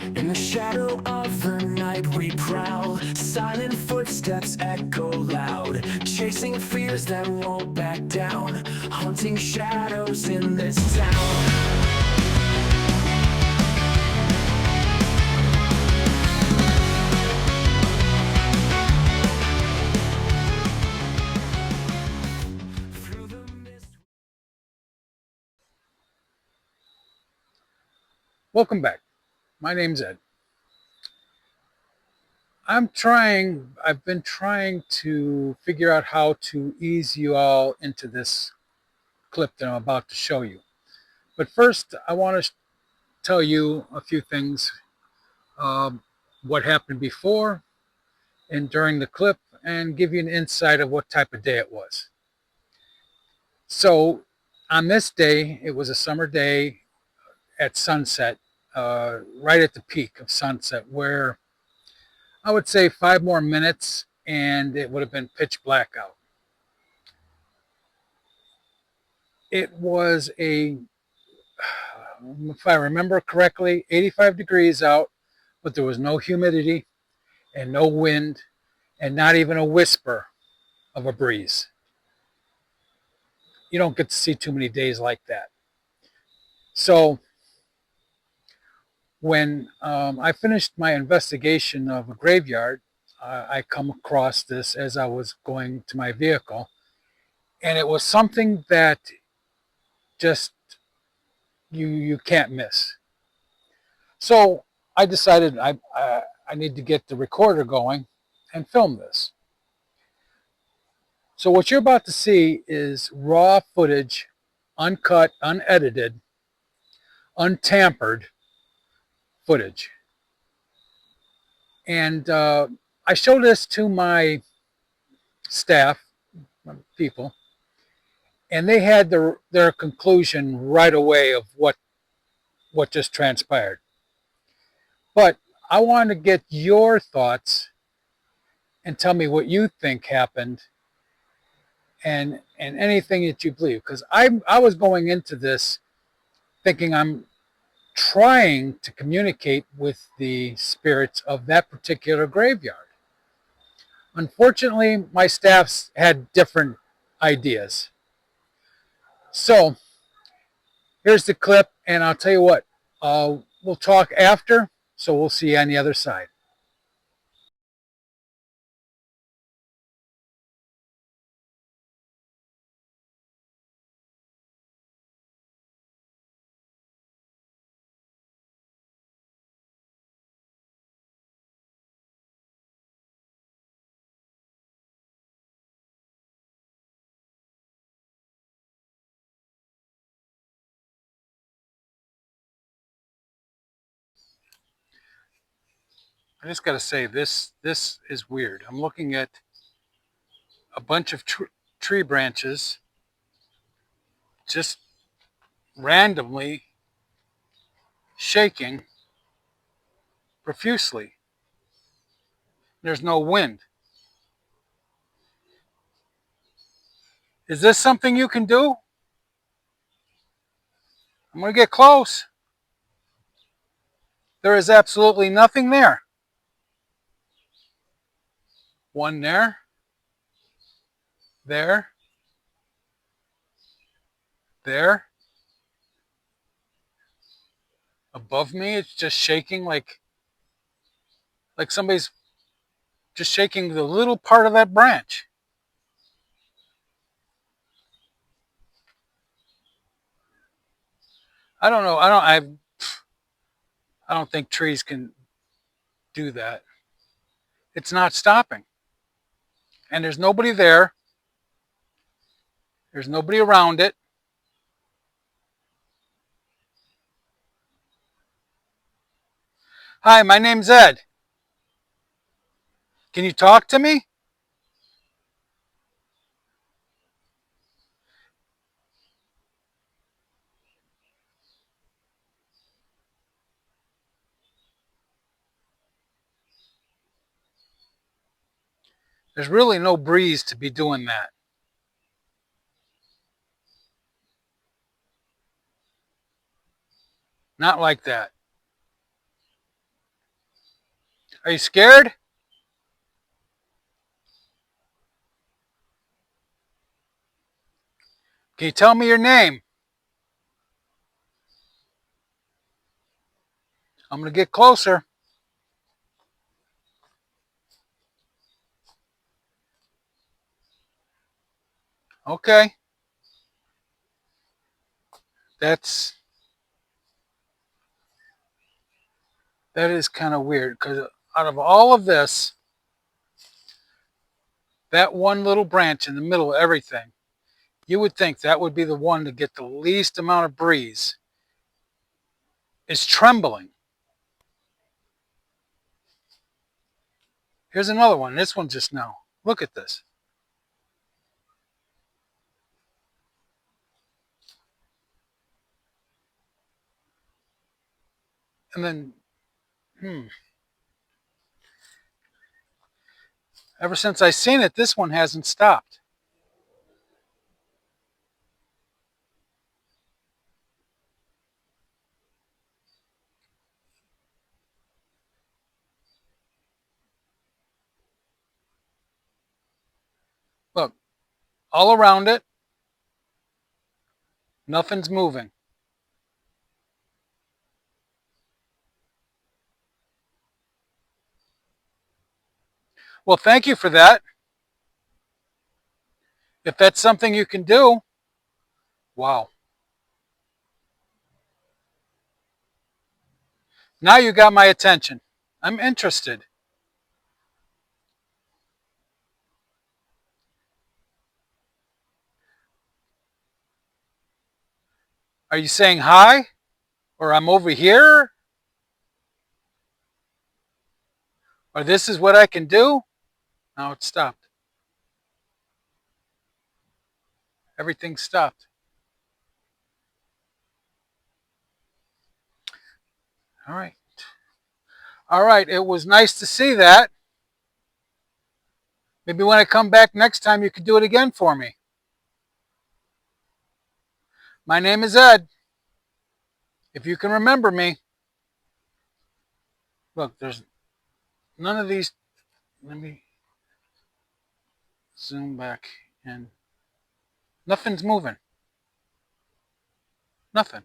In the shadow of the night we prowl, silent footsteps echo loud, chasing fears that won't back down, haunting shadows in this town. Through the mist. Welcome back. My name's Ed. I've been trying to figure out how to ease you all into this clip that I'm about to show you. But first, I want to tell you a few things, um, what happened before and during the clip, and give you an insight of what type of day it was. So, on this day, it was a summer day at sunset, right at the peak of sunset, where I would say 5 more minutes and it would have been pitch black out. It was if I remember correctly, 85 degrees out, but there was no humidity and no wind and not even a whisper of a breeze. You don't get to see too many days like that. So when I finished my investigation of a graveyard, I come across this as I was going to my vehicle, and it was something that just you can't miss. So I decided I need to get the recorder going and film this. So what you're about to see is raw footage, uncut, unedited, untampered footage. And I showed this to my staff, my people, and they had their conclusion right away of what just transpired. But I want to get your thoughts and tell me what you think happened and anything that you believe, because I was going into this thinking I'm trying to communicate with the spirits of that particular graveyard. Unfortunately, my staffs had different ideas. So here's the clip, and I'll tell you what, we'll talk after, so we'll see you on the other side. I just got to say, this is weird. I'm looking at a bunch of tree branches just randomly shaking profusely. There's no wind. Is this something you can do? I'm going to get close. There is absolutely nothing there. One there, there, there. Above me, it's just shaking like somebody's just shaking the little part of that branch. I don't know. I don't think trees can do that. It's not stopping. And there's nobody there. There's nobody around it. Hi, my name's Ed. Can you talk to me? There's really no breeze to be doing that. Not like that. Are you scared? Can you tell me your name? I'm going to get closer. Okay. That's that is kind of weird because out of all of this, that one little branch in the middle of everything, you would think that would be the one to get the least amount of breeze, is trembling. Here's another one. This one just now. Look at this. And then, ever since I seen it, this one hasn't stopped. Look, all around it, nothing's moving. Well, thank you for that. If that's something you can do, wow. Now you got my attention. I'm interested. Are you saying hi? Or I'm over here? Or this is what I can do? Now it stopped. Everything stopped. All right. All right. It was nice to see that. Maybe when I come back next time, you could do it again for me. My name is Ed. If you can remember me, look, there's none of these. Let me zoom back and nothing's moving. Nothing.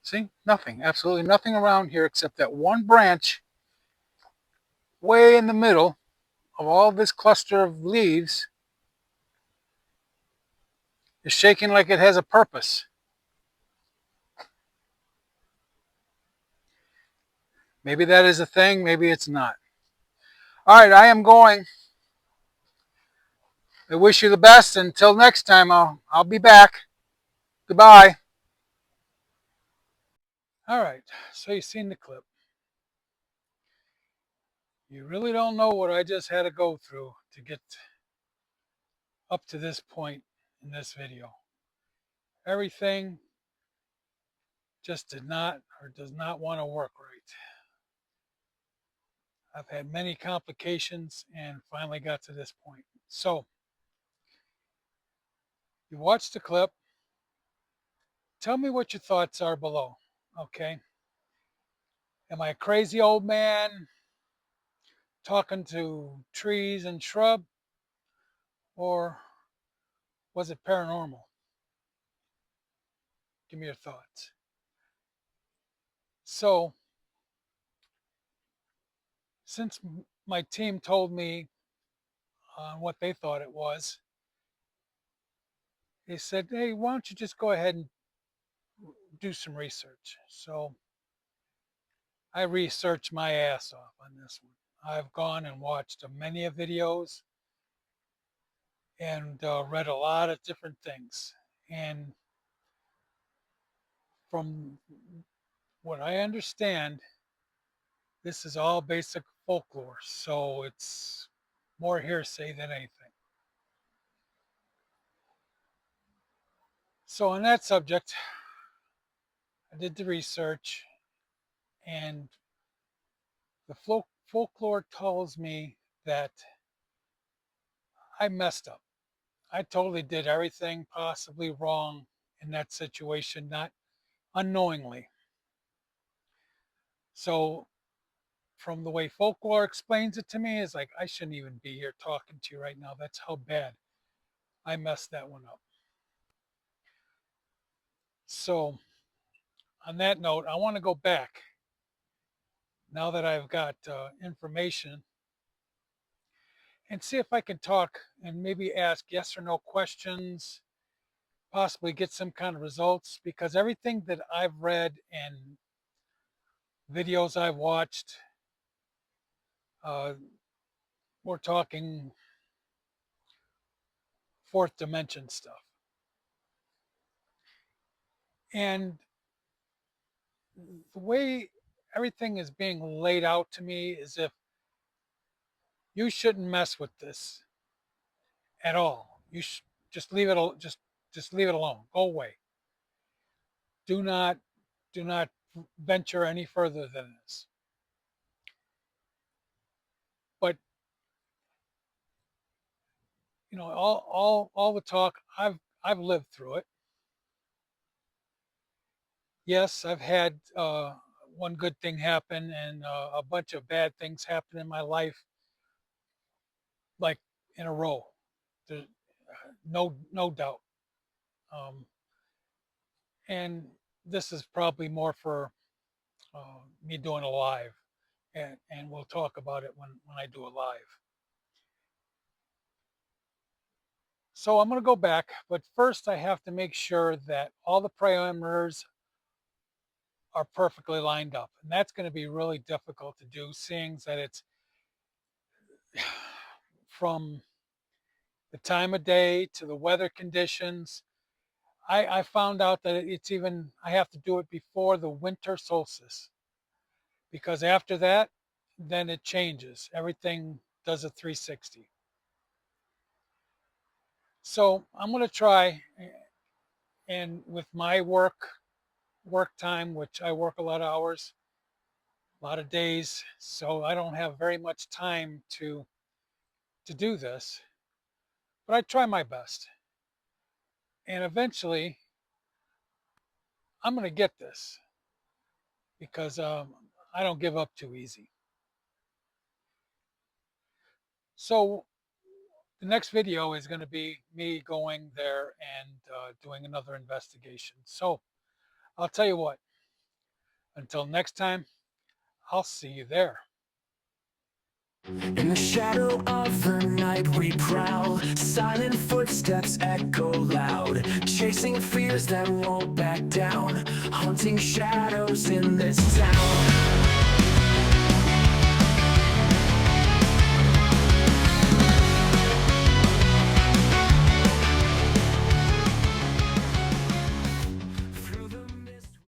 See? Nothing. Absolutely nothing around here except that one branch way in the middle of all this cluster of leaves is shaking like it has a purpose. Maybe that is a thing, maybe it's not. All right, I am going. I wish you the best. Until next time, I'll be back. Goodbye. All right, so you've seen the clip. You really don't know what I just had to go through to get up to this point in this video. Everything just did not or does not want to work right. I've had many complications and finally got to this point. So, you watched the clip. Tell me what your thoughts are below. Okay. Am I a crazy old man talking to trees and shrub, or was it paranormal? Give me your thoughts. So, since my team told me what they thought it was, they said, hey, why don't you just go ahead and do some research? So, I researched my ass off on this one. I've gone and watched many of videos and read a lot of different things. And from what I understand, this is all basic folklore, so it's more hearsay than anything. So, on that subject, I did the research, and the folklore tells me that I messed up. I totally did everything possibly wrong in that situation, not unknowingly. So from the way folklore explains it to me, is like I shouldn't even be here talking to you right now. That's how bad I messed that one up. So on that note, I want to go back now that I've got information and see if I can talk and maybe ask yes or no questions, possibly get some kind of results, because everything that I've read and videos I've watched, uh, we're talking fourth dimension stuff. And the way everything is being laid out to me is if you shouldn't mess with this at all. Just leave it just leave it alone. Go away. Do not venture any further than this. But you know, all the talk, I've lived through it. Yes, I've had one good thing happen and a bunch of bad things happen in my life, like in a row. There's no doubt. Um, and this is probably more for me doing a live, and we'll talk about it when I do a live. So I'm going to go back, but first I have to make sure that all the parameters are perfectly lined up. And that's going to be really difficult to do, seeing that it's from the time of day to the weather conditions. I found out that it's even, I have to do it before the winter solstice, because after that, then it changes. Everything does a 360. So I'm going to try, and with my work time, which I work a lot of hours, a lot of days, so I don't have very much time to do this, but I try my best. And eventually, I'm going to get this, because I don't give up too easy. So the next video is going to be me going there and doing another investigation. So I'll tell you what, until next time, I'll see you there. In the shadow of the night we prowl, silent footsteps echo loud, chasing fears that won't back down, haunting shadows in this town.